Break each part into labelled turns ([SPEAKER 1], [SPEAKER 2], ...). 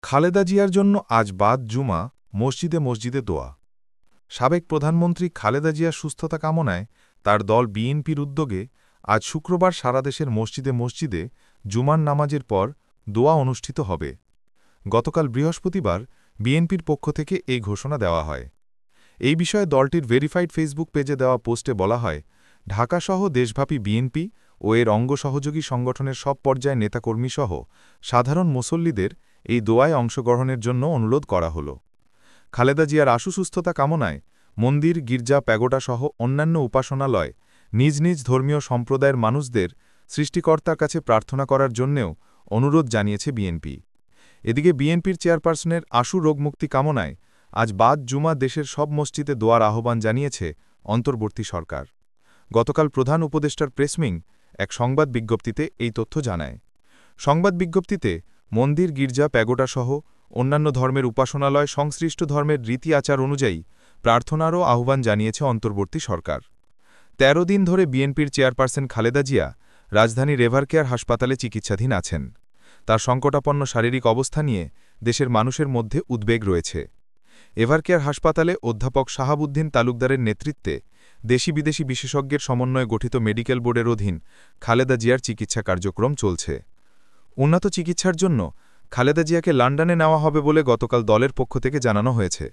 [SPEAKER 1] খালেদা জিয়ার জন্য আজ বাদ জুমা মসজিদে মসজিদে দোয়া। সাবেক প্রধানমন্ত্রী খালেদা জিয়ার সুস্থতা কামনায় তার দল বিএনপির উদ্যোগে আজ শুক্রবার সারা দেশের মসজিদে মসজিদে জুমার নামাজের পর দোয়া অনুষ্ঠিত হবে। গতকাল বৃহস্পতিবার বিএনপির পক্ষ থেকে এই ঘোষণা দেওয়া হয়। এই বিষয়ে দলটির ভেরিফাইড ফেসবুক পেজে দেওয়া পোস্টে বলা হয়, ঢাকাসহ দেশব্যাপী বিএনপি ও এর অঙ্গ সহযোগী সংগঠনের সব পর্যায়ে নেতাকর্মীসহ সাধারণ মুসল্লিদের এই দোয়ায় অংশগ্রহণের জন্য অনুরোধ করা হল। খালেদা জিয়ার আশু সুস্থতা কামনায় মন্দির, গির্জা, প্যাগোডাসহ অন্যান্য উপাসনালয় নিজ নিজ ধর্মীয় সম্প্রদায়ের মানুষদের সৃষ্টিকর্তার কাছে প্রার্থনা করার জন্যেও অনুরোধ জানিয়েছে বিএনপি। এদিকে বিএনপির চেয়ারপারসনের আশু রোগমুক্তি কামনায় আজ বাদ জুমা দেশের সব মসজিদে দোয়ার আহ্বান জানিয়েছে অন্তর্বর্তী সরকার। গতকাল প্রধান উপদেষ্টার প্রেসমিং এক সংবাদ বিজ্ঞপ্তিতে এই তথ্য জানায়। সংবাদ বিজ্ঞপ্তিতে মন্দির, গির্জা, প্যাগোডাসহ অন্যান্য ধর্মের উপাসনালয় সংশ্লিষ্ট ধর্মের রীতি আচার অনুযায়ী প্রার্থনারও আহ্বান জানিয়েছে অন্তর্বর্তী সরকার। ১৩ দিন ধরে বিএনপির চেয়ারপারসন খালেদা জিয়া রাজধানীর এভারকেয়ার হাসপাতালে চিকিৎসাধীন আছেন। তার সংকটাপন্ন শারীরিক অবস্থা নিয়ে দেশের মানুষের মধ্যে উদ্বেগ রয়েছে। এভারকেয়ার হাসপাতালে অধ্যাপক শাহাবুদ্দিন তালুকদারের নেতৃত্বে দেশি বিদেশি বিশেষজ্ঞের সমন্বয়ে গঠিত মেডিকেল বোর্ডের অধীন খালেদা জিয়ার চিকিৎসা কার্যক্রম চলছে। উন্নত চিকিৎসার জন্য খালেদা জিয়াকে লন্ডনে নেওয়া হবে বলে গতকাল দলের পক্ষ থেকে জানানো হয়েছে।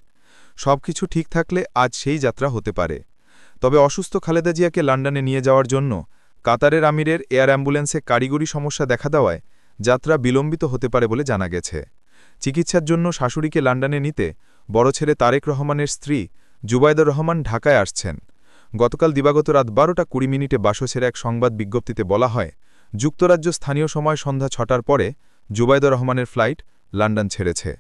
[SPEAKER 1] সবকিছু ঠিক থাকলে আজ সেই যাত্রা হতে পারে। তবে অসুস্থ খালেদা জিয়াকে লন্ডনে নিয়ে যাওয়ার জন্য কাতারের আমিরের এয়ার অ্যাম্বুলেন্সে কারিগরি সমস্যা দেখা দেওয়ায় যাত্রা বিলম্বিত হতে পারে বলে জানা গেছে। চিকিৎসার জন্য শাশুড়িকে লন্ডনে নিতে বড় ছেলে তারেক রহমানের স্ত্রী জুবাইদা রহমান ঢাকায় আসছেন। গতকাল দিবাগত রাত ১২টা ২০ বাসসের এক সংবাদ বিজ্ঞপ্তিতে বলা হয়, যুক্তরাজ্য স্থানীয় সময় সন্ধ্যা ৬টার পরে জুবাইদা রহমানের ফ্লাইট লন্ডন ছেড়েছে।